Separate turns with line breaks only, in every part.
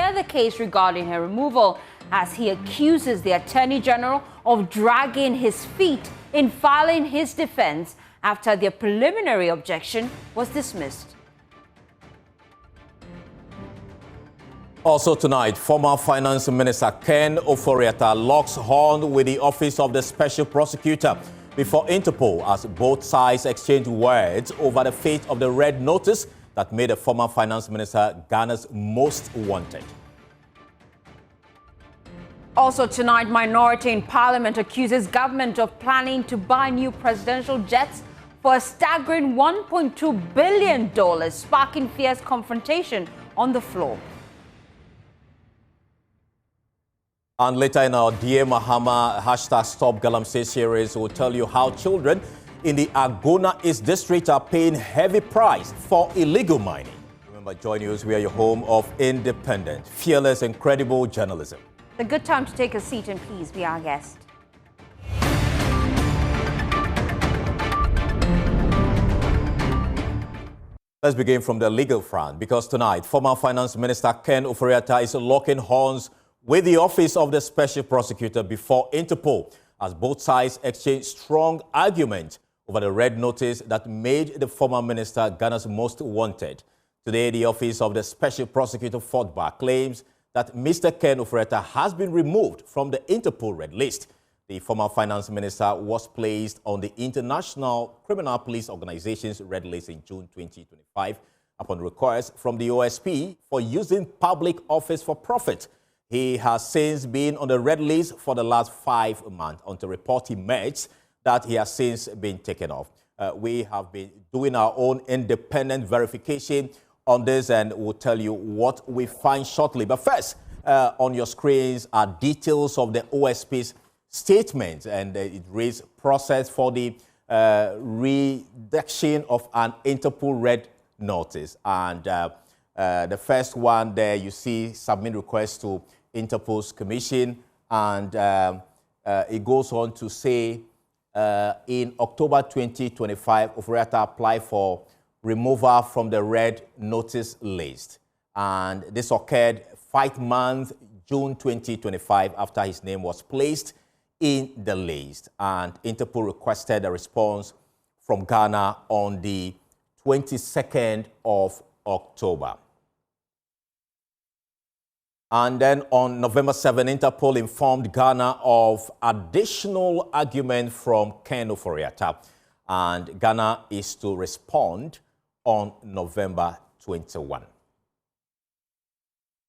further case regarding her removal, as he accuses the Attorney General of dragging his feet in filing his defense after their preliminary objection was dismissed.
Also tonight, former Finance Minister Ken Ofori-Atta locks horn with the Office of the Special Prosecutor before Interpol as both sides exchange words over the fate of the red notice that made the former Finance Minister Ghana's most wanted.
Also tonight, minority in Parliament accuses government of planning to buy new presidential jets for a staggering $1.2 billion, sparking fierce confrontation on the floor.
And later in our Dear Mahama #StopGalamsey series, we'll tell you how children in the Agona East District are paying heavy price for illegal mining. Remember, Joy News, we are your home of independent, fearless, and credible journalism.
A good time to take a seat and please be our guest.
Let's begin from the legal front, because tonight, former Finance Minister Ken Ofori-Atta is locking horns with the Office of the Special Prosecutor before Interpol, as both sides exchange strong arguments over the red notice that made the former minister Ghana's most wanted. Today, the Office of the Special Prosecutor fought back claims that Mr. Ken Ofori-Atta has been removed from the Interpol red list. The former finance minister was placed on the International Criminal Police Organization's red list in June 2025 upon request from the OSP for using public office for profit. He has since been on the red list for the last 5 months until report emerged that he has since been taken off. We have been doing our own independent verification on this, and we'll tell you what we find shortly. But first, on your screens are details of the OSP's statement, and it reads process for the reduction of an Interpol red notice. And the first one there, you see submit request to Interpol's commission, and it goes on to say in October 2025, Ofori-Atta applied for removal from the red notice list, and this occurred 5 months, June 2025, after his name was placed in the list, and Interpol requested a response from Ghana on the 22nd of October. And then on November 7, Interpol informed Ghana of additional argument from Ken Ofori-Atta, and Ghana is to respond on November 21.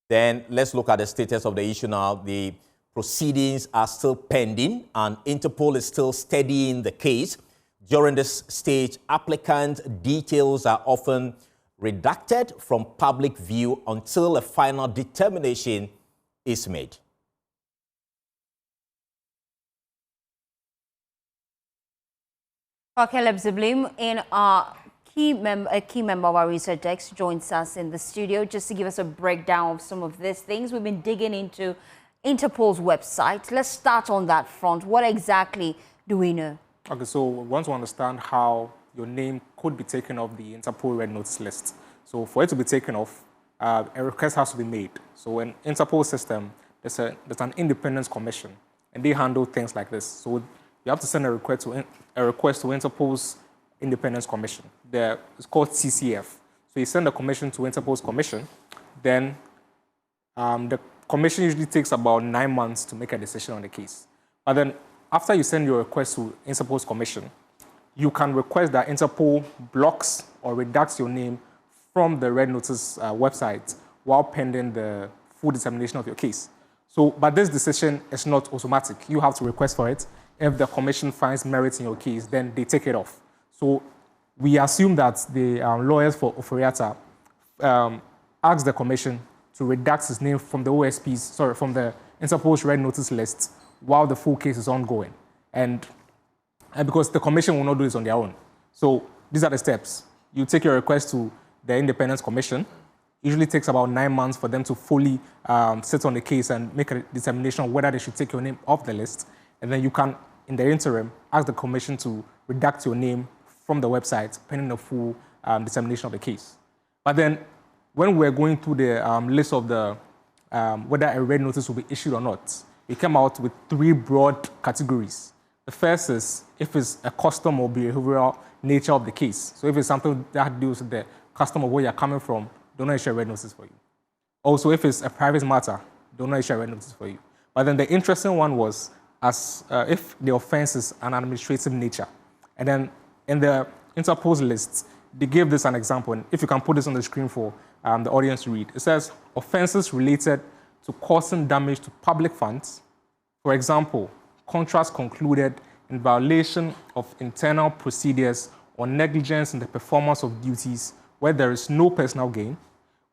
Then let's look at the status of the issue now. The proceedings are still pending, and Interpol is still studying the case. During this stage, applicant details are often redacted from public view until a final determination is made.
Caleb Ziblim, in our a key member of our research desk, joins us in the studio just to give us a breakdown of some of these things. We've been digging into Interpol's website. Let's start on that front. What exactly do we know?
Okay, so we want to understand how your name could be taken off the Interpol red notice list. So for it to be taken off, a request has to be made. So in Interpol system, there's an independence commission, and they handle things like this. So you have to send a request to Interpol's independence commission. It's called CCF. So you send the commission to Interpol's commission, then the commission usually takes about 9 months to make a decision on the case. But then after you send your request to Interpol's commission, you can request that Interpol blocks or redacts your name from the red notice website while pending the full determination of your case. So, but this decision is not automatic. You have to request for it. If the commission finds merit in your case, then they take it off. So we assume that the lawyers for Ofori-Atta asked the commission to redact his name from the from the Interpol's red notice list while the full case is ongoing. And because the commission will not do this on their own. So these are the steps. You take your request to the Independence Commission. Usually takes about 9 months for them to fully sit on the case and make a determination on whether they should take your name off the list. And then you can, in the interim, ask the commission to redact your name from the website pending the full determination of the case. But then when we're going through the list of the whether a red notice will be issued or not, we came out with 3 broad categories. The first is if it's a custom or behavioral nature of the case. So if it's something that deals with the custom of where you're coming from, don't not issue a red notice for you. Also, if it's a private matter, don't not issue a red notice for you. But then the interesting one was if the offense is an administrative nature. And then in the Interpol's list, they gave this an example. And if you can put this on the screen for the audience to read. It says, offenses related to causing damage to public funds. For example, contracts concluded in violation of internal procedures or negligence in the performance of duties where there is no personal gain,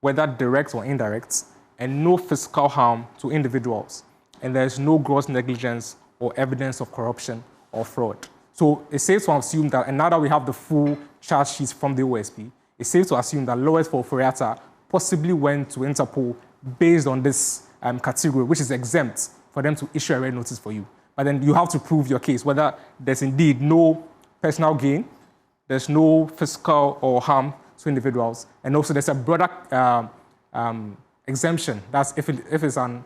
whether direct or indirect, and no physical harm to individuals, and there is no gross negligence or evidence of corruption or fraud. So it's safe to assume that, and now that we have the full charge sheets from the OSP, it's safe to assume that lawyers for Ofori-Atta possibly went to Interpol based on this category, which is exempt for them to issue a red notice for you. But then you have to prove your case, whether there's indeed no personal gain, there's no physical or harm to individuals, and also there's a broader exemption. That's if it's an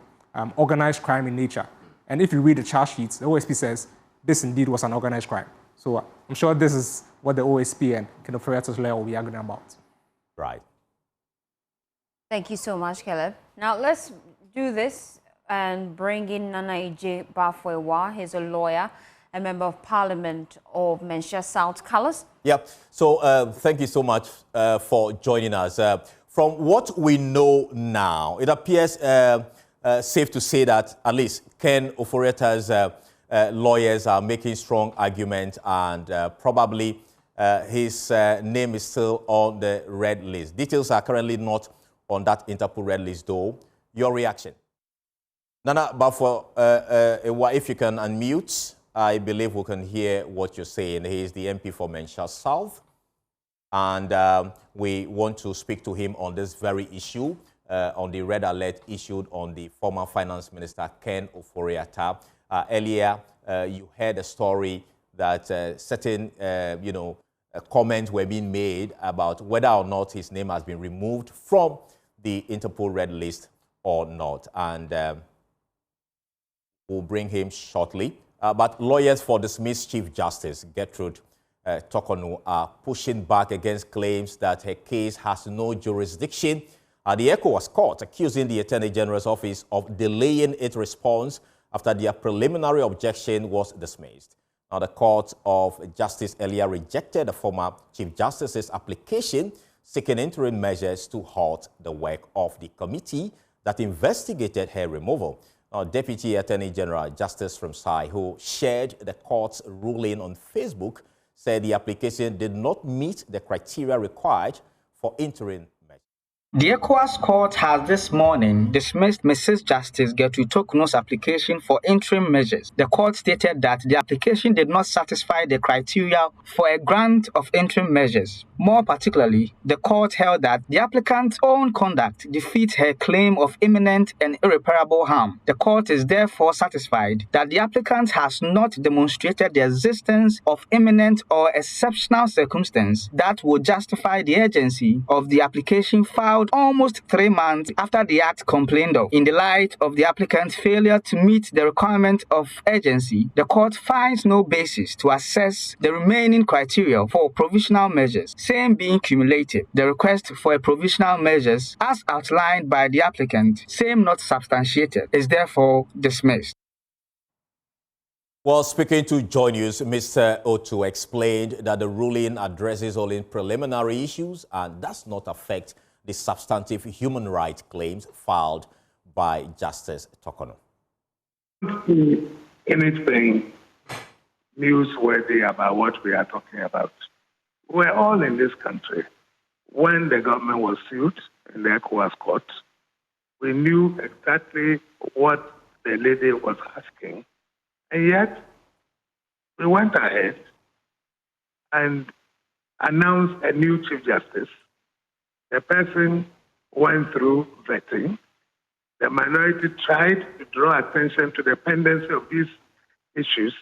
organized crime in nature. And if you read the charge sheets, the OSP says this indeed was an organized crime. So I'm sure this is what the OSP and Ken Ofori-Atta's lawyer will be arguing about.
Right.
Thank you so much, Caleb. Now let's do this and bring in Nana Ije Bafwewa. He's a lawyer, a member of Parliament of Menchia South Colours.
Yep. So thank you so much for joining us. From what we know now, it appears safe to say that at least Ken Ofori-Atta's lawyers are making strong arguments, and probably his name is still on the red list. Details are currently not on that Interpol red list, though. Your reaction? Nana Bafwewa, if you can unmute, I believe we can hear what you're saying. He is the MP for Menchia South, and we want to speak to him on this very issue, on the red alert issued on the former Finance Minister Ken Ofori-Atta. Earlier, you heard a story that certain, comments were being made about whether or not his name has been removed from the Interpol red list or not, and we'll bring him shortly. But lawyers for dismissed Chief Justice Gertrude Torkornoo are pushing back against claims that her case has no jurisdiction at the ECOWAS court, accusing the Attorney General's office of delaying its response after their preliminary objection was dismissed. Now, the Court of Justice earlier rejected the former Chief Justice's application seeking interim measures to halt the work of the committee that investigated her removal. Now, Deputy Attorney General Justice Ramsai, who shared the court's ruling on Facebook, said the application did not meet the criteria required for interim measures.
The ECOWAS court has this morning dismissed Mrs. Justice Gertrude Torkornoo's application for interim measures. The court stated that the application did not satisfy the criteria for a grant of interim measures. More particularly, the court held that the applicant's own conduct defeats her claim of imminent and irreparable harm. The court is therefore satisfied that the applicant has not demonstrated the existence of imminent or exceptional circumstance that would justify the urgency of the application filed almost 3 months after the act complained of. In the light of the applicant's failure to meet the requirement of urgency, the court finds no basis to assess the remaining criteria for provisional measures, same being cumulative. The request for a provisional measures, as outlined by the applicant, same not substantiated, is therefore dismissed.
Well, speaking to Joy News, Mr. Otu explained that the ruling addresses only preliminary issues and does not affect the substantive human rights claims filed by Justice Torkornoo.
Anything newsworthy about what we are talking about. We're all in this country. When the government was sued in the ECOWAS court, we knew exactly what the lady was asking, and yet we went ahead and announced a new Chief Justice. The person went through vetting. The minority tried to draw attention to the pendency of these issues.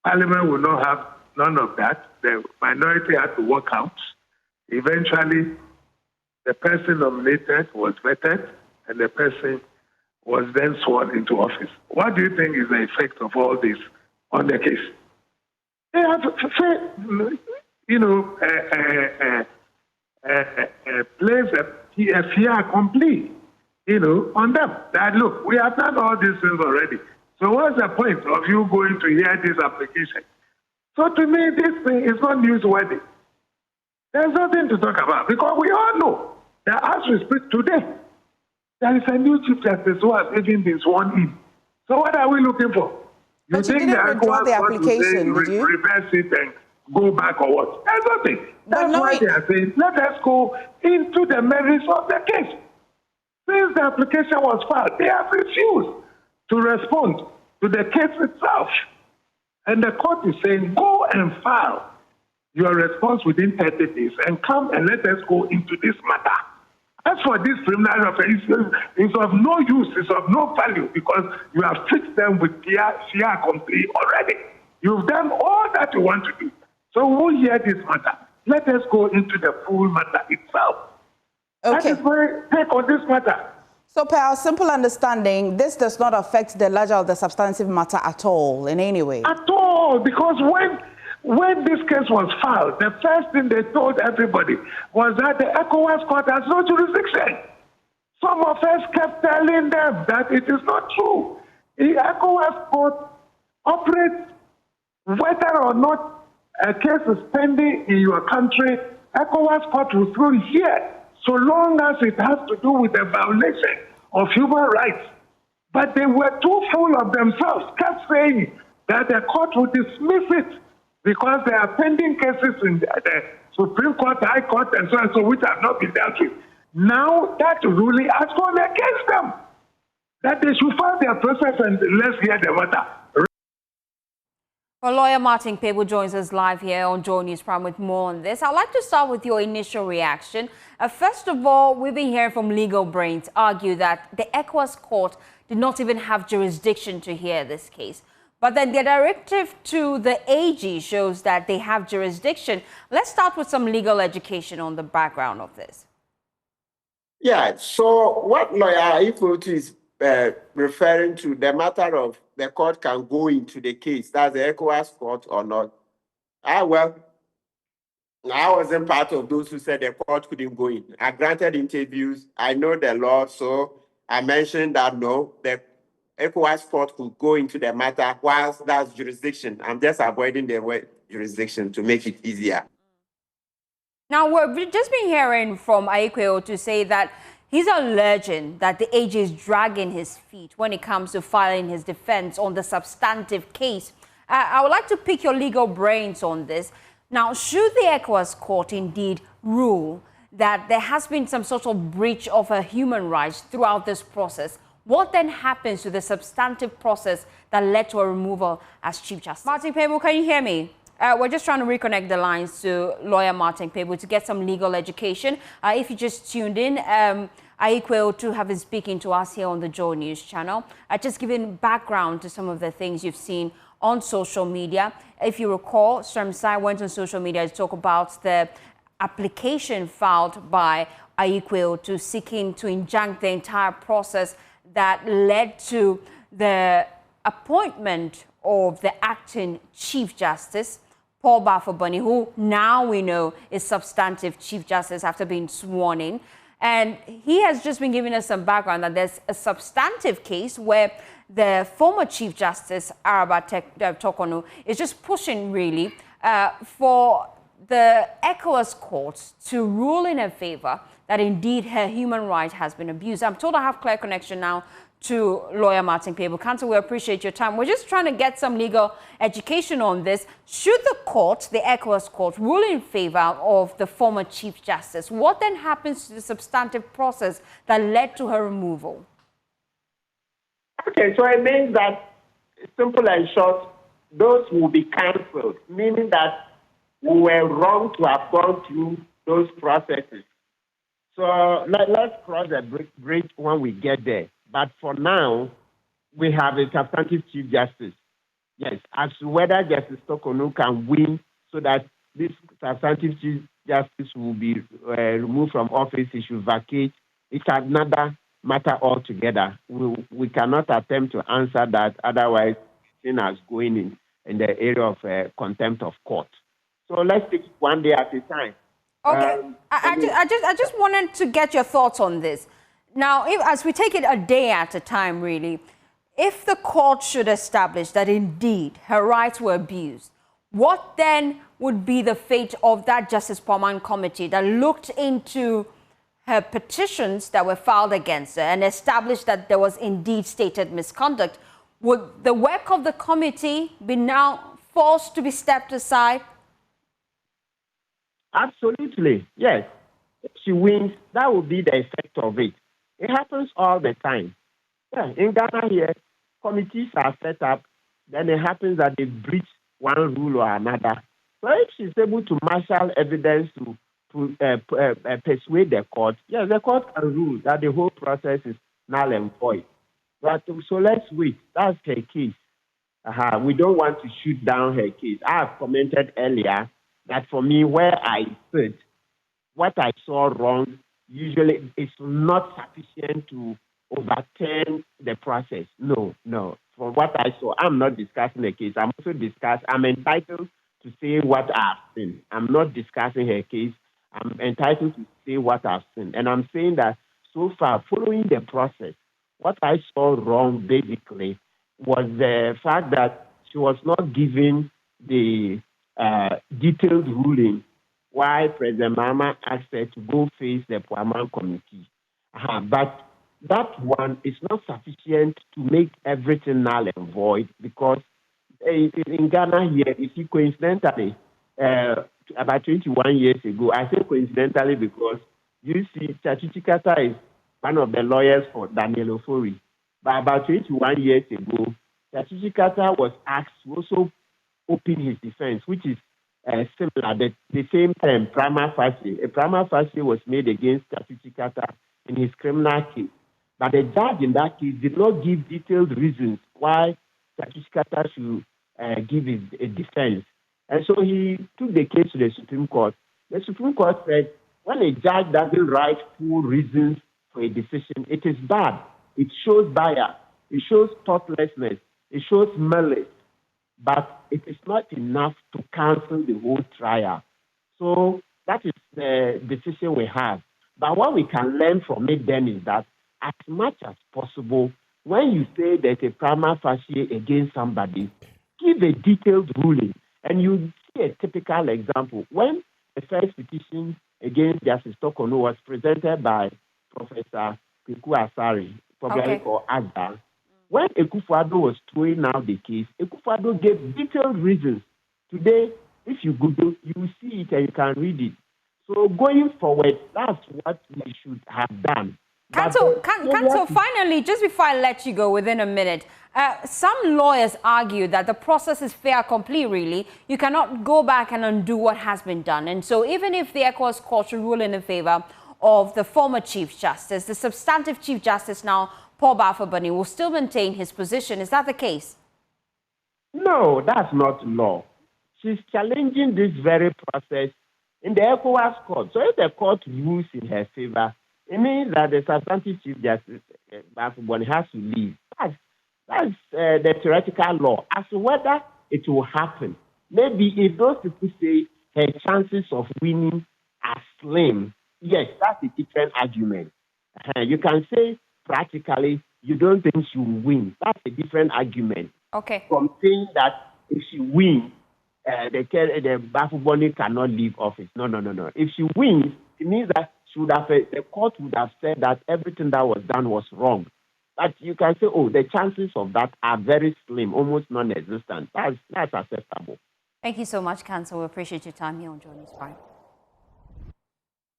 Parliament will not have none of that. The minority had to walk out. Eventually, the person nominated was vetted, and the person was then sworn into office. What do you think is the effect of all this on the case? They have to say, you know, place a fear complete, you know, on them. That look, we have done all these things already. So what's the point of you going to hear this application? So to me, this thing is not newsworthy. There's nothing to talk about because we all know that as we speak today, there is a new Chief Justice who has even been sworn in. So what are we looking for? You
but you didn't withdraw the application, did you?
Reverse it and go back or what? There's nothing. That's why they are saying, let us go into the merits of the case. Since the application was filed, they have refused to respond to the case itself. And the court is saying, go and file your response within 30 days and come and let us go into this matter. As for this preliminary offense, it's of no use, it's of no value because you have fixed them with fear complete already. You've done all that you want to do. So we'll hear this matter. Let us go into the full matter itself.
Okay.
That is my take on this matter.
So, per our simple understanding, this does not affect the ledger of the substantive matter at all, in any way?
At all, because when this case was filed, the first thing they told everybody was that the ECOWAS court has no jurisdiction. Some of us kept telling them that it is not true. The ECOWAS court operates whether or not a case is pending in your country. ECOWAS court will still hear so long as it has to do with the violation of human rights. But they were too full of themselves, kept saying that the court would dismiss it because there are pending cases in the Supreme Court, High Court, and so on, so which have not been dealt with. Now that ruling has gone against them, that they should file their process and let's hear the matter.
Well, lawyer Martin Pebo joins us live here on Joy News Prime with more on this. I'd like to start with your initial reaction. First of all, we've been hearing from legal brains argue that the ECOWAS court did not even have jurisdiction to hear this case. But then the directive to the AG shows that they have jurisdiction. Let's start with some legal education on the background of this.
Yeah, so what lawyer Ifo is referring to, the matter of the court can go into the case, that's the ECOWAS court or not. Well, I wasn't part of those who said the court couldn't go in. I granted interviews, I know the law, so I mentioned that no, the ECOWAS court could go into the matter whilst that's jurisdiction. I'm just avoiding the word jurisdiction to make it easier.
Now, we've just been hearing from Aikweo to say that he's alleging that the AG is dragging his feet when it comes to filing his defense on the substantive case. I would like to pick your legal brains on this. Now, should the ECOWAS court indeed rule that there has been some sort of breach of human rights throughout this process, what then happens to the substantive process that led to a removal as Chief Justice? Martin Pebo, can you hear me? We're just trying to reconnect the lines to lawyer Martin Pebo to get some legal education. If you just tuned in, Aikweo to have been speaking to us here on the Joy News channel, just giving background to some of the things you've seen on social media. If you recall, Stremsai went on social media to talk about the application filed by Aikweo to seeking to injunct the entire process that led to the appointment of the acting Chief Justice, Paul Bafoboni, who now we know is substantive Chief Justice after being sworn in. And he has just been giving us some background that there's a substantive case where the former Chief Justice, Araba Tokonu, is just pushing really for the ECOWAS courts to rule in her favor that indeed her human right has been abused. I'm told I have clear connection now to lawyer Martin Pebo. Counsel, we appreciate your time. We're just trying to get some legal education on this. Should the court, the ECOWAS court, rule in favor of the former Chief Justice, what then happens to the substantive process that led to her removal?
Okay, so it means that, simple and short, those will be cancelled, meaning that we were wrong to have gone through those processes. So let's cross the bridge when we get there. But for now, we have a substantive Chief Justice. Yes, as to whether Justice Tokonu can win so that this substantive Chief Justice will be removed from office, he should vacate. It's another matter altogether. We cannot attempt to answer that, otherwise, seen as going in the area of contempt of court. So let's take it one day at a time.
Okay, I just wanted to get your thoughts on this. Now, as we take it a day at a time, really, if the court should establish that indeed her rights were abused, what then would be the fate of that Justice Poman committee that looked into her petitions that were filed against her and established that there was indeed stated misconduct? Would the work of the committee be now forced to be stepped aside?
Absolutely, yes. If she wins, that will be the effect of it. It happens all the time. Yeah, in Ghana here, committees are set up, then it happens that they breach one rule or another. So if she's able to marshal evidence to persuade the court, yes, the court can rule that the whole process is null and void. But so let's wait. That's her case. We don't want to shoot down her case. I have commented earlier that for me, where I sit, what I saw wrong usually is not sufficient to overturn the process. No. From what I saw, I'm not discussing the case. I'm entitled to say what I've seen. I'm not discussing her case. I'm entitled to say what I've seen. And I'm saying that so far, following the process, what I saw wrong basically was the fact that she was not given the detailed ruling why President Mahama asked her to go face the Poman committee. But that one is not sufficient to make everything null and void, because in Ghana here, you see, coincidentally, about 21 years ago, I say coincidentally because you see, Ofori-Atta is one of the lawyers for Daniel Ofori. But about 21 years ago, Ofori-Atta was asked to also open his defense, which is similar, the same term, prima facie. A prima facie was made against Ofori-Atta in his criminal case. But the judge in that case did not give detailed reasons why Ofori-Atta should give his defense. And so he took the case to the Supreme Court. The Supreme Court said, when a judge doesn't write full reasons for a decision, it is bad. It shows bias. It shows thoughtlessness. It shows malice. But it is not enough to cancel the whole trial. So that is the decision we have. But what we can learn from it then is that as much as possible, when you say there's a prima facie against somebody, give a detailed ruling. And you see a typical example. When the first petition against Justice Tokono was presented by Professor Kweku Asare, probably called Agda, when Akufo-Addo was throwing out the case, Akufo-Addo gave detailed reasons. Today, if you Google, you will see it and you can read it. So going forward, that's what we should have done.
Counsel, finally, just before I let you go within a minute, some lawyers argue that the process is fair complete, really. You cannot go back and undo what has been done. And so even if the ECOWAS court should rule in favor of the former Chief Justice, the substantive Chief Justice now, Paul Baffa-Bani, will still maintain his position. Is that the case?
No, that's not law. She's challenging this very process in the ECOWAS court. So if the court rules in her favor, it means that the substantive Chief Justice Baffa-Bani has to leave. That's the theoretical law. As to whether it will happen, maybe if those people say her chances of winning are slim, yes, that's a different argument. You can say practically you don't think she will win. That's a different argument.
Okay.
From saying that if she wins, the Baffa-Bani cannot leave office. No. If she wins, it means that the court would have said that everything that was done was wrong. But you can say, the chances of that are very slim, almost non-existent. That's acceptable.
Thank you so much, Counsel. We appreciate your time here on Journey's Prime.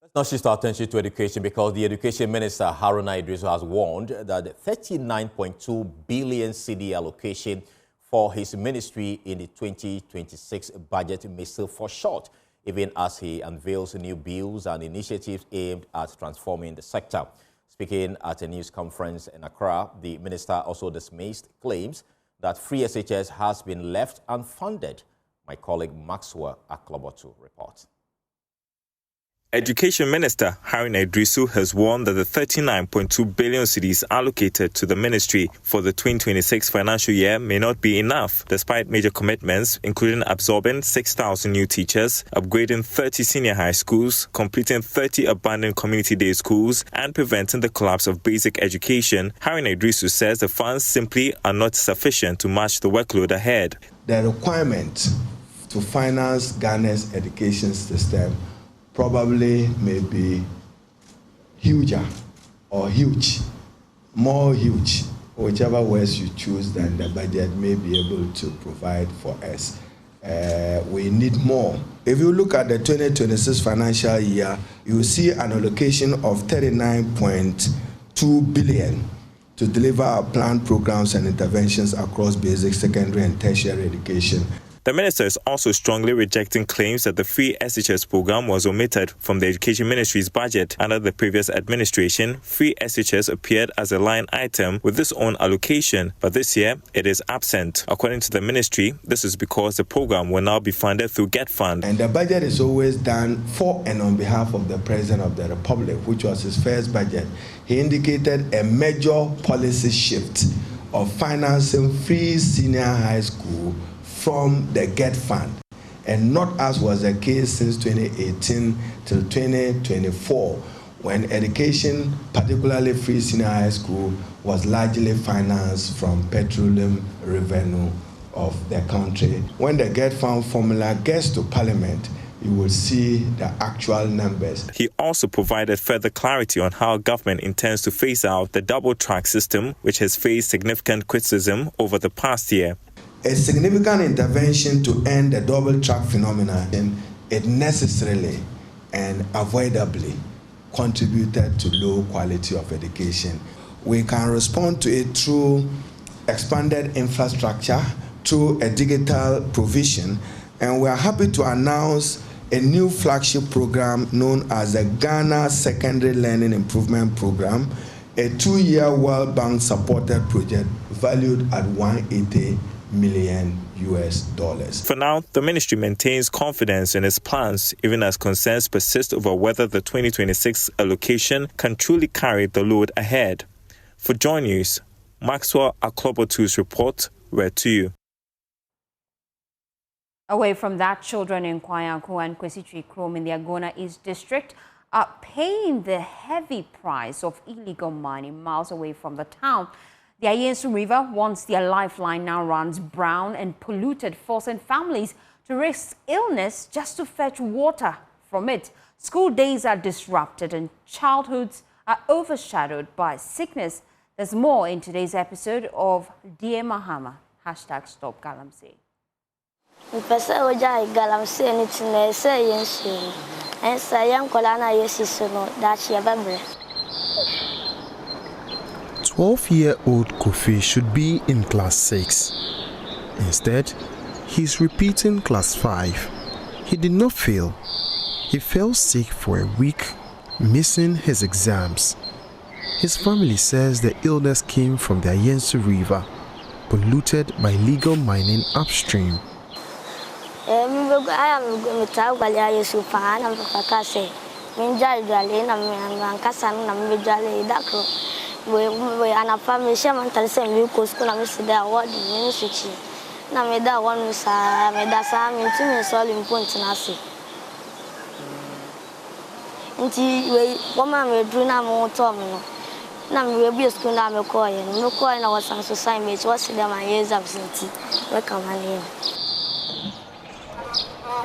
Let's now shift our attention to education, because the Education Minister, Haruna Idrisu, has warned that the 39.2 billion cedi allocation for his ministry in the 2026 budget may still fall short, even as he unveils new bills and initiatives aimed at transforming the sector. Speaking at a news conference in Accra, the minister also dismissed claims that free SHS has been left unfunded. My colleague Maxwell Aklobotu reports.
Education Minister Haruna Idrisu has warned that the 39.2 billion cedis allocated to the ministry for the 2026 financial year may not be enough, despite major commitments, including absorbing 6,000 new teachers, upgrading 30 senior high schools, completing 30 abandoned community day schools, and preventing the collapse of basic education. Haruna Idrisu says the funds simply are not sufficient to match the workload ahead.
The requirement to finance Ghana's education system probably may be huger or huge, more huge, whichever words you choose, then the budget may be able to provide for us. We need more. If you look at the 2026 financial year, you will see an allocation of 39.2 billion to deliver our planned programs and interventions across basic, secondary, and tertiary education.
The minister is also strongly rejecting claims that the free SHS program was omitted from the Education Ministry's budget. Under the previous administration, free SHS appeared as a line item with its own allocation, but this year it is absent. According to the ministry, this is because the program will now be funded through Get Fund.
And the budget is always done for and on behalf of the President of the Republic, which was his first budget. He indicated a major policy shift of financing free senior high school from the Get Fund, and not as was the case since 2018 till 2024, when education, particularly free senior high school, was largely financed from petroleum revenue of the country. When the Get Fund formula gets to Parliament, you will see the actual numbers.
He also provided further clarity on how government intends to phase out the double-track system, which has faced significant criticism over the past year.
A significant intervention to end the double-track phenomenon, it necessarily and avoidably contributed to low quality of education. We can respond to it through expanded infrastructure, through a digital provision, and we are happy to announce a new flagship program known as the Ghana Secondary Learning Improvement Program, a 2-year World Bank supported project valued at $180 million.
For now, the ministry maintains confidence in its plans, even as concerns persist over whether the 2026 allocation can truly carry the load ahead. For Joy News, Maxwell Aklobotu's report read to you.
Away from that, children in Kwayanku and Kwesitri Krom in the Agona East District are paying the heavy price of illegal mining miles away from the town. The Ayensu River, once their lifeline, now runs brown and polluted, forcing families to risk illness just to fetch water from it. School days are disrupted and childhoods are overshadowed by sickness. There's more in today's episode of Dear Mahama, #StopGalamsey.
And
12-year-old Kofi should be in class 6. Instead, he's repeating class 5. He did not fail. He fell sick for a week, missing his exams. His family says the illness came from the Ayensu River, polluted by illegal mining upstream.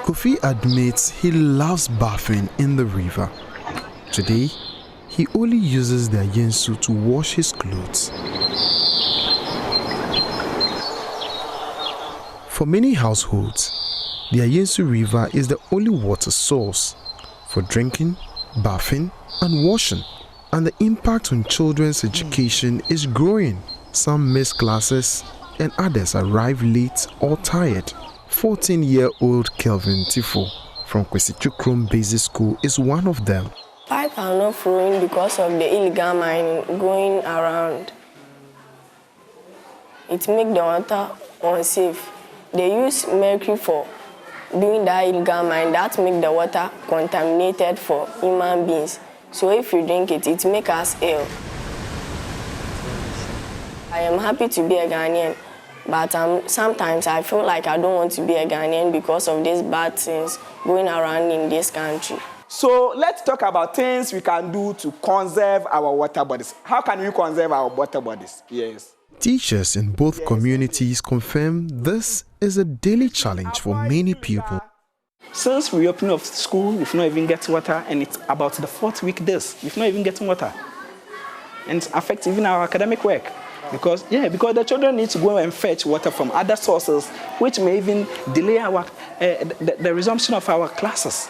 Kofi admits he loves bathing in the river. Today, he only uses the Ayensu to wash his clothes. For many households, the Ayensu River is the only water source for drinking, bathing, and washing, and the impact on children's education is growing. Some miss classes, and others arrive late or tired. 14-year-old Kelvin Tifo from Kwesitri Krom Basic School is one of them.
Pipes are not flowing because of the illegal mining going around. It makes the water unsafe. They use mercury for doing that illegal mine, that make the water contaminated for human beings. So if you drink it, it makes us ill. I am happy to be a Ghanaian, but sometimes I feel like I don't want to be a Ghanaian because of these bad things going around in this country.
So let's talk about things we can do to conserve our water bodies. How can we conserve our water bodies? Yes.
Teachers in both communities confirm this is a daily challenge for many people.
Since we opened up school, we've not even get water, and it's about the 4th week this. We've not even getting water. And it affects even our academic work. Because the children need to go and fetch water from other sources, which may even delay our the resumption of our classes.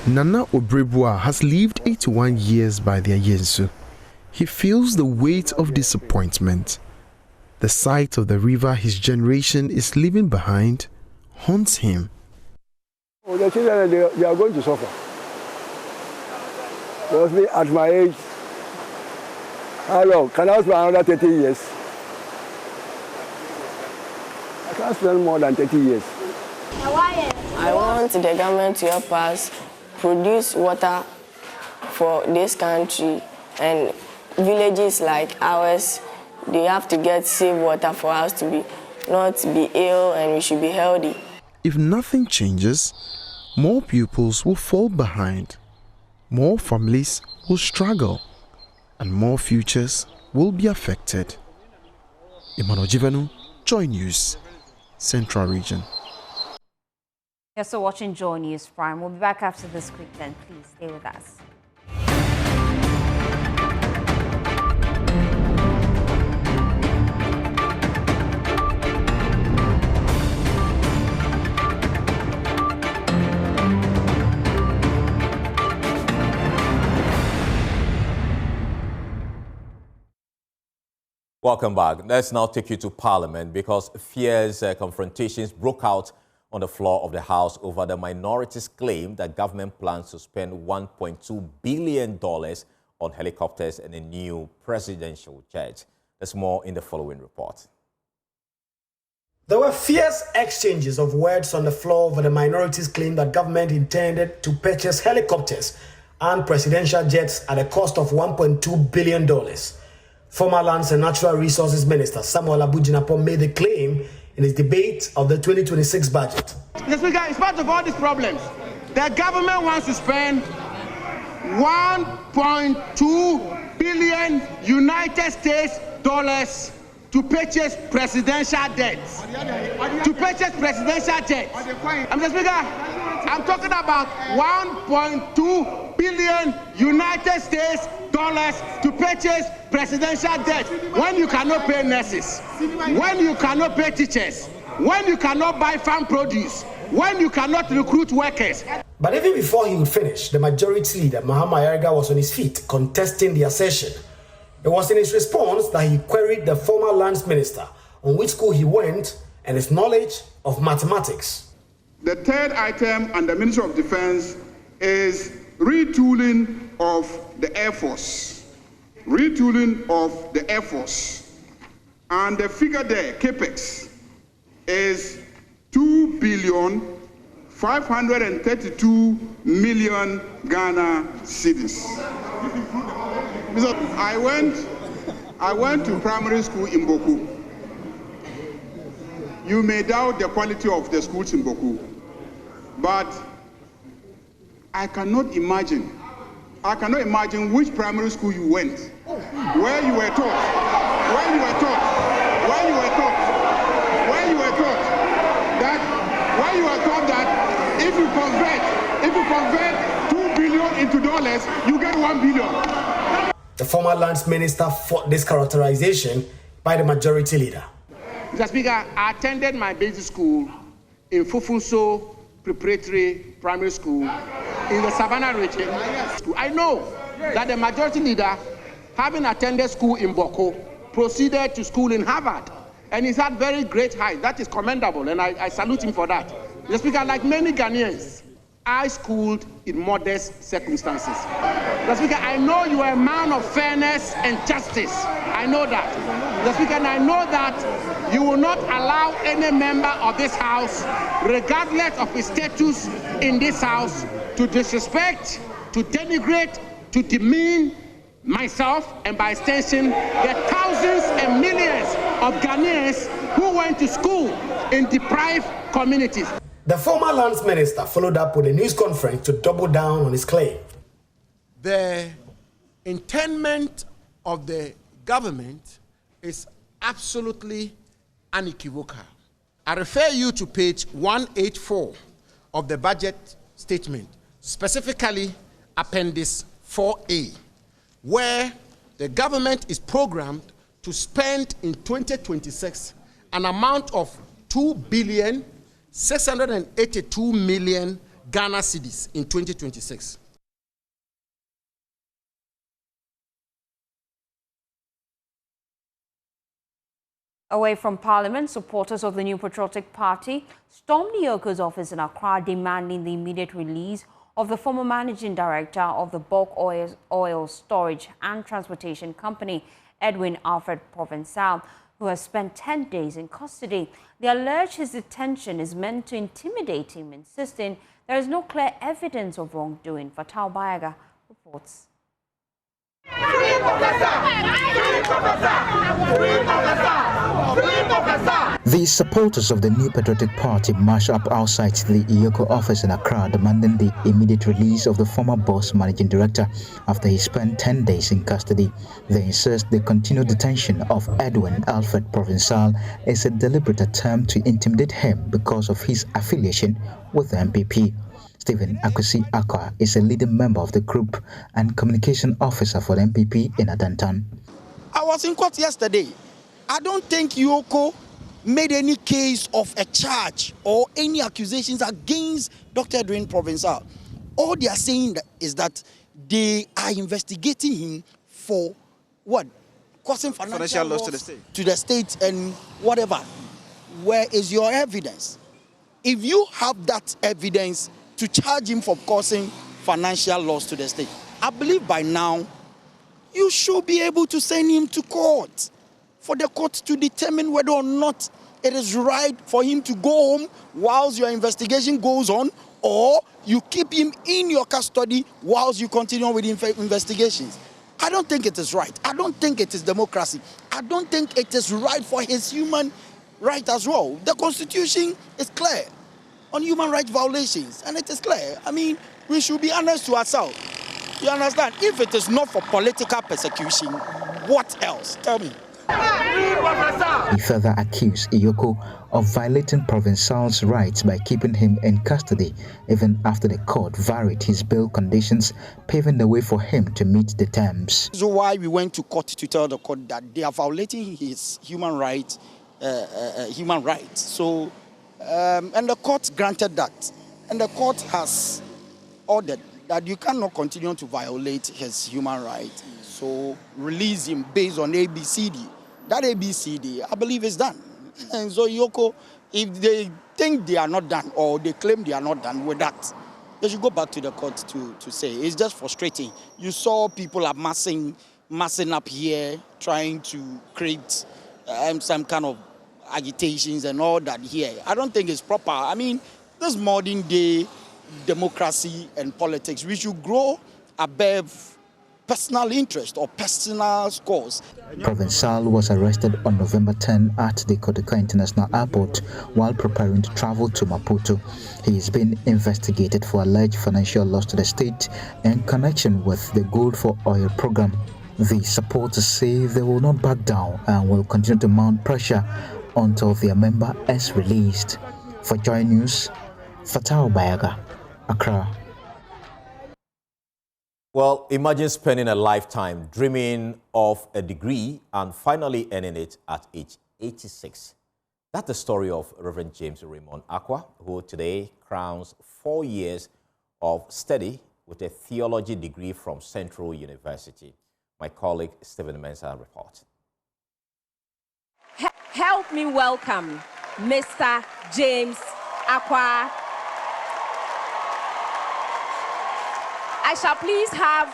Nana Obrebua has lived 81 years by the Ayensu. He feels the weight of disappointment. The sight of the river his generation is leaving behind haunts him.
Oh, the children, they are going to suffer. Mostly at my age, how long? Can I spend another 30 years? I can't spend more than 30 years.
I want the government to help us produce water for this country, and villages like ours, they have to get safe water for us to not be ill, and we should be healthy.
If nothing changes, more pupils will fall behind, more families will struggle, and more futures will be affected. Emmanuel Jivenu, Joy News, Central Region.
You're still watching Joy News Prime. We'll be back after this quick then. Please stay with us.
Welcome back. Let's now take you to Parliament because fierce confrontations broke out on the floor of the House over the minority's claim that government plans to spend $1.2 billion on helicopters and a new presidential jet. There's more in the following report.
There were fierce exchanges of words on the floor over the minority's claim that government intended to purchase helicopters and presidential jets at a cost of $1.2 billion. Former Lands and Natural Resources Minister Samuel Abujinapo made the claim in his debate of the 2026 budget.
Mr. Speaker, in spite of all these problems, the government wants to spend $1.2 billion United States dollars to purchase presidential jets. To purchase presidential jets. Mr. Speaker, I'm talking about $1.2 billion United States dollars to purchase presidential debt when you cannot pay nurses, when you cannot pay teachers, when you cannot buy farm produce, when you cannot recruit workers.
But even before he would finish, the majority leader, Mahama Ayariga, was on his feet contesting the assertion. It was in his response that he queried the former lands minister on which school he went and his knowledge of mathematics.
The third item under Ministry of Defense is retooling of the Air Force. Retooling of the Air Force. And the figure there, CAPEX, is $2,532 million Ghana cedis. I went to primary school in Boku. You may doubt the quality of the schools in Boku, but I cannot imagine which primary school you went, where you were taught that if you convert $2 billion into dollars, you get $1 billion.
The former lands minister fought this characterization by the majority leader.
Mr. Speaker, I attended my basic school in Fufunso Preparatory Primary School in the Savannah region. I know that the majority leader, having attended school in Boko, proceeded to school in Harvard, and he's had very great height. That is commendable, and I salute him for that. Mr. Speaker, like many Ghanaians, I schooled in modest circumstances. Mr. Speaker, I know you are a man of fairness and justice. I know that. Mr. Speaker, and I know that you will not allow any member of this House, regardless of his status in this House, to disrespect, to denigrate, to demean myself, and by extension, the thousands and millions of Ghanaians who went to school in deprived communities.
The former lands minister followed up with a news conference to double down on his claim.
The intendment of the government is absolutely unequivocal. I refer you to page 184 of the budget statement, specifically Appendix 4A, where the government is programmed to spend in 2026 an amount of 2,682 million Ghana cedis in 2026.
Away from Parliament, supporters of the New Patriotic Party stormed the Yoko's office in Accra, demanding the immediate release of the former managing director of the bulk oil storage and transportation company, Edwin Alfred Provençal, who has spent 10 days in custody. They allege his detention is meant to intimidate him, insisting there is no clear evidence of wrongdoing. Fatal Bayaga reports.
The supporters of the New Patriotic Party marched up outside the Iyoko office in Accra, demanding the immediate release of the former boss managing director after he spent 10 days in custody. They insist the continued detention of Edwin Alfred Provençal is a deliberate attempt to intimidate him because of his affiliation with the MPP. Stephen Akwesi-Akwa is a leading member of the group and communication officer for the MPP in Adantan.
I was in court yesterday. I don't think Iyoko made any case of a charge or any accusations against Dr. Edwin Provençal. All they are saying is that they are investigating him for what? Causing financial loss to the state and whatever. Where is your evidence? If you have that evidence to charge him for causing financial loss to the state, I believe by now you should be able to send him to court for the court to determine whether or not it is right for him to go home whilst your investigation goes on, or you keep him in your custody whilst you continue with investigations. I don't think it is right. I don't think it is democracy. I don't think it is right for his human right as well. The Constitution is clear on human rights violations, and it is clear. I mean, we should be honest to ourselves. You understand? If it is not for political persecution, what else? Tell me.
He further accused Iyoko of violating Provençal's rights by keeping him in custody even after the court varied his bail conditions, paving the way for him to meet the terms.
This is why we went to court to tell the court that they are violating his human rights. So, and the court granted that, and the court has ordered that you cannot continue to violate his human rights. So release him based on ABCD. That ABCD, I believe, is done. And so Iyoko, if they think they are not done or they claim they are not done with that, they should go back to the court to say. It's just frustrating. You saw people are massing up here, trying to create some kind of agitations and all that here. I don't think it's proper. I mean, this modern day democracy and politics, we should grow above personal interest or personal scores.
Provençal was arrested on November 10 at the Kotoka International Airport while preparing to travel to Maputo. He is being investigated for alleged financial loss to the state in connection with the Gold for Oil program. The supporters say they will not back down and will continue to mount pressure until their member is released. For Joy News, Fatal Bayaga, Accra.
Well, imagine spending a lifetime dreaming of a degree and finally earning it at age 86. That's the story of Reverend James Raymond Akwa, who today crowns 4 years of study with a theology degree from Central University. My colleague Stephen Mensah reports.
Help me welcome Mr. James Akwa. I shall please have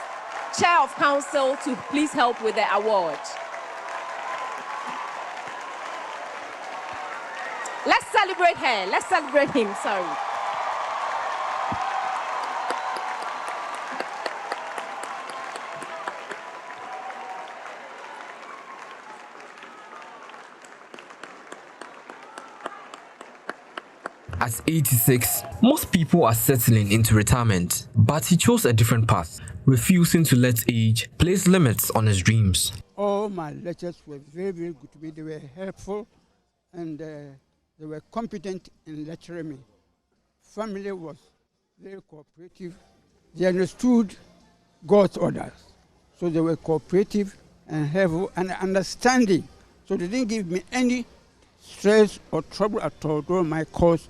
Chair of Council to please help with the award. Let's celebrate her. Let's celebrate him, sorry.
At 86, most people are settling into retirement, but he chose a different path, refusing to let age place limits on his dreams.
All my lectures were very, very good to me. They were helpful and they were competent in lecturing me. Family was very cooperative. They understood God's orders. So they were cooperative and helpful and understanding. So they didn't give me any stress or trouble at all during my course.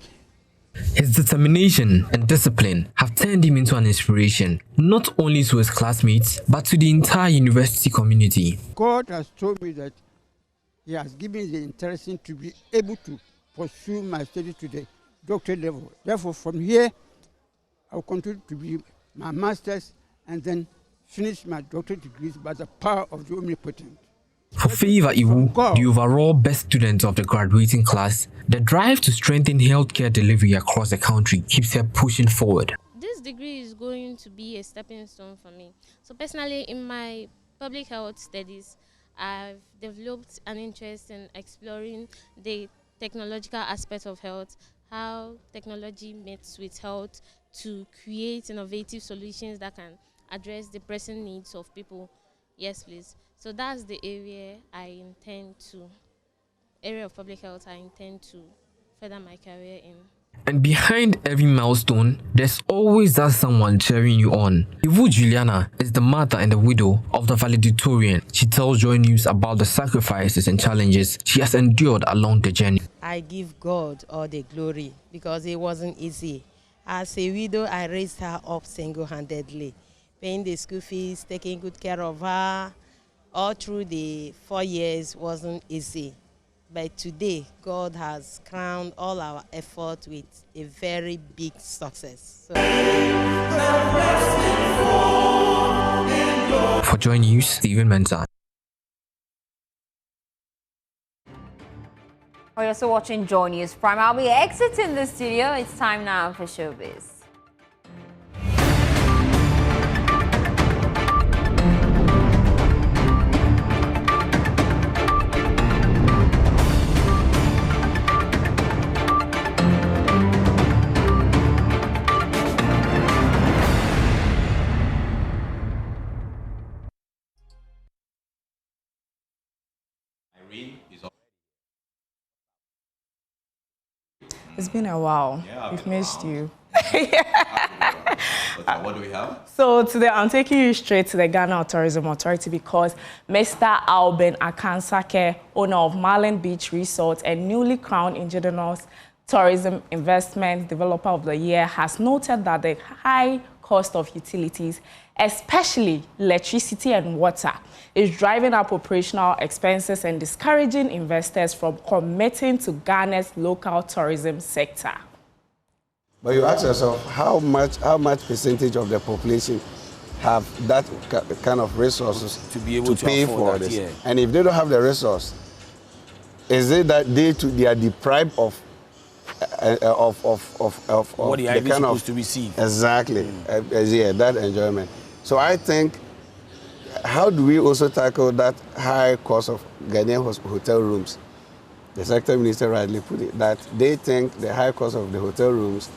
His determination and discipline have turned him into an inspiration, not only to his classmates, but to the entire university community.
God has told me that He has given me the intention to be able to pursue my study to the doctorate level. Therefore, from here, I will continue to be my master's and then finish my doctorate degrees by the power of the Omnipotent.
For Favor Iwu, the overall best student of the graduating class, the drive to strengthen healthcare delivery across the country keeps her pushing forward.
This degree is going to be a stepping stone for me. So personally, in my public health studies, I've developed an interest in exploring the technological aspect of health, how technology meets with health to create innovative solutions that can address the pressing needs of people. Yes, please. So that's the area of public health I intend to further my career in.
And behind every milestone, there's always that someone cheering you on. Iwu Juliana is the mother and the widow of the valedictorian. She tells Joy News about the sacrifices and challenges she has endured along the journey.
I give God all the glory because it wasn't easy. As a widow, I raised her up single-handedly, paying the school fees, taking good care of her. All through the 4 years wasn't easy. But today, God has crowned all our effort with a very big success.
For Joy News, Stephen Mensah.
Oh, you're also watching Joy News Prime. I'll be exiting the studio. It's time now for Showbiz.
It's been a while.
Yeah,
we've missed you.
What do we have?
So today I'm taking you straight to the Ghana Tourism Authority because Mr. Alben Akansake, owner of Marlin Beach Resort and newly crowned Indigenous Tourism Investment Developer of the Year, has noted that the high cost of utilities, especially electricity and water, is driving up operational expenses and discouraging investors from committing to Ghana's local tourism sector.
But you ask yourself, how much percentage of the population have that kind of resources
to be able to
pay for this? Yeah. And if they don't have the resource, is it that they are deprived of
what they are
the kind
supposed to receive?
Exactly. Yeah, that enjoyment. So I think, how do we also tackle that high cost of Ghanaian hotel rooms? The Sector Minister rightly put it, that they think the high cost of the hotel rooms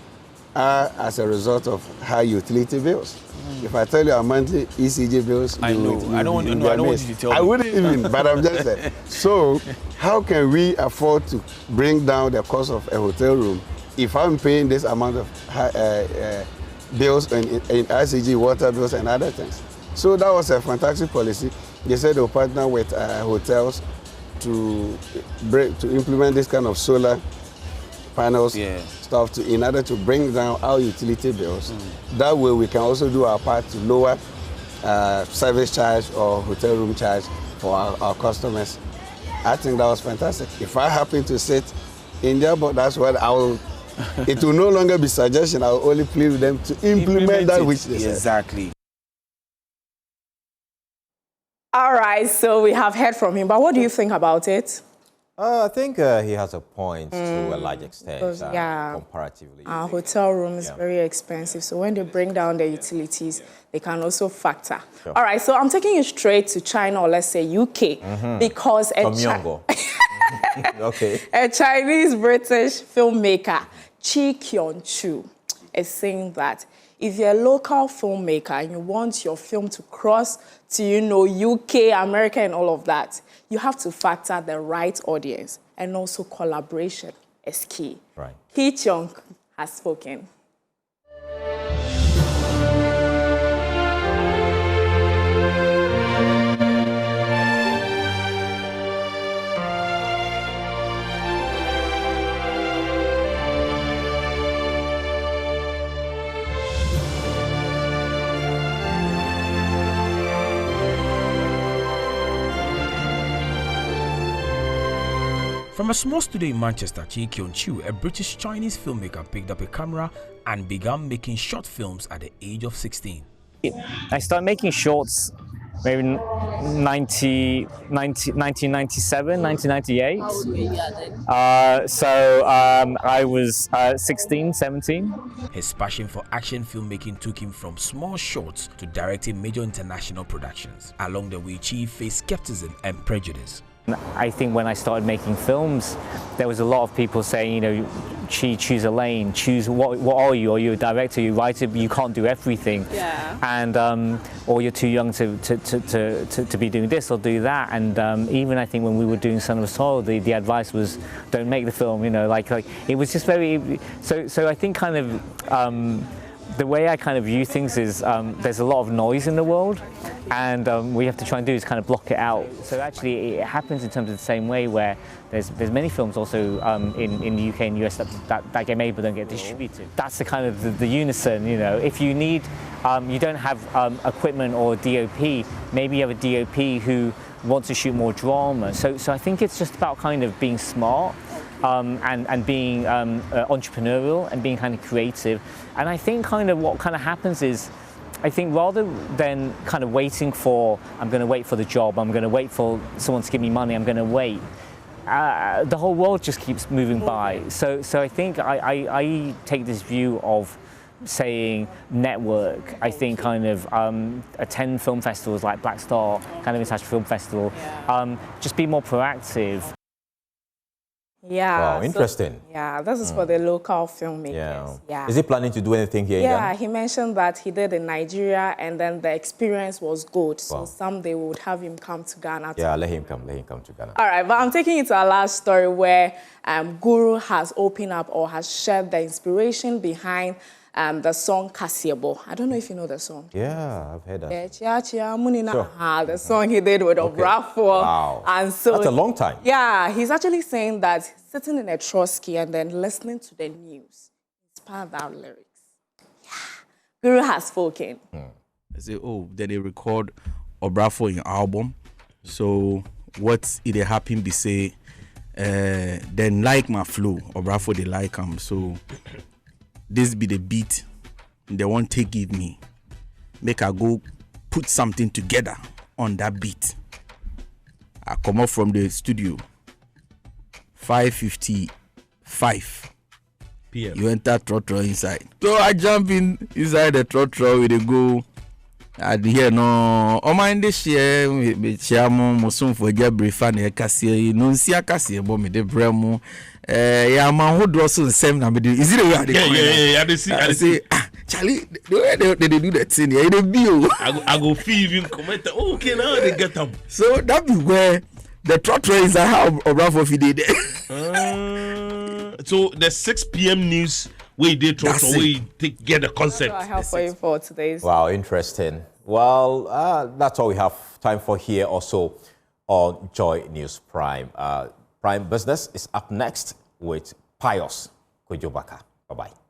are as a result of high utility bills. If I tell you our monthly ECG bills,
I know. I don't want you to tell me.
I wouldn't even, but I'm just saying. So, how can we afford to bring down the cost of a hotel room if I'm paying this amount of bills in ICG, water bills, and other things? So that was a fantastic policy. They said they'll partner with hotels to implement this kind of solar panels stuff in order to bring down our utility bills. That way we can also do our part to lower service charge or hotel room charge for our customers. I think that was fantastic. If I happen to sit in there, but that's what I will, it will no longer be suggestion. I will only plead with them to implement that which they said.
Exactly.
All right, so we have heard from him, but what do you think about it?
I think he has a point to a large extent, comparatively.
Our hotel room is very expensive, so when they bring down the utilities, they can also factor. Sure. All right, so I'm taking you straight to China, or let's say UK, because
okay.
A Chinese-British filmmaker, Chi Kyun-chu, is saying that if you're a local filmmaker and you want your film to cross to, UK, America, and all of that, you have to factor the right audience, and also collaboration is key.
Right.
Chi Kyun has spoken.
From a small studio in Manchester, Chi Kyun-chu, a British-Chinese filmmaker, picked up a camera and began making short films at the age of 16.
I started making shorts maybe 1997, 1998. I was 16, 17.
His passion for action filmmaking took him from small shorts to directing major international productions. Along the way, Chi faced skepticism and prejudice.
I think when I started making films, there was a lot of people saying, Chi, choose a lane, choose what are you? Are you a director? You writer? You can't do everything. Yeah. And or you're too young to be doing this or do that. And even I think when we were doing Son of Soil, the advice was don't make the film. Like it was just very. So I think kind of. The way I kind of view things is there's a lot of noise in the world, and what we have to try and do is kind of block it out. So actually it happens in terms of the same way where there's many films also in the UK and US that get made but don't get distributed. That's the kind of the unison, If you need, you don't have equipment or DOP, maybe you have a DOP who wants to shoot more drama. So I think it's just about kind of being smart. And being entrepreneurial and being kind of creative. And I think kind of what kind of happens is, I think rather than kind of waiting for, I'm going to wait for the job, I'm going to wait for someone to give me money, I'm going to wait. The whole world just keeps moving by. So I think I take this view of saying network. I think kind of attend film festivals like Black Star, kind of International Film Festival. Just be more proactive.
Yeah.
Wow, interesting.
This is for the local filmmakers.
Yeah. Is he planning to do anything here in Ghana?
Yeah, he mentioned that he did in Nigeria and then the experience was good. So someday we would have him come to Ghana.
Let him come to Ghana.
All right, but I'm taking you to our last story where Guru has opened up or has shared the inspiration behind the song Kasiebo. I don't know if you know the song.
Yeah, I've heard that.
The song he did with Obrafo.
Wow.
And so
that's a long time.
Yeah, he's actually saying that sitting in a trosky and then listening to the news inspired that lyrics. Yeah. Guru has spoken.
I say, then they record Obrafo in album. So what it happen be say, then like my flow, Obrafo they like him. So this be the beat they won't give me. Make I go put something together on that beat. I come up from the studio 5:55 p.m. You enter trotro inside. So I jump inside the trotro with the go. I hear no. O mind this share me chiamo musum for jabre fan e kase no nsia kase bo me de bremu. Yeah, man, who draws so same na me do. Is it the way I
I
say Charlie, the way they do that thing, yeah, they be
I go feel even comment. Okay, now they get them.
So that be where the trotro is how Obrafo did there.
So the 6 p.m. news we did trotro, we get the concept.
That's what I have for you for today's.
Wow, interesting. Well, that's all we have time for here also on Joy News Prime. Prime Business is up next with Pius Kujobaka. Bye-bye.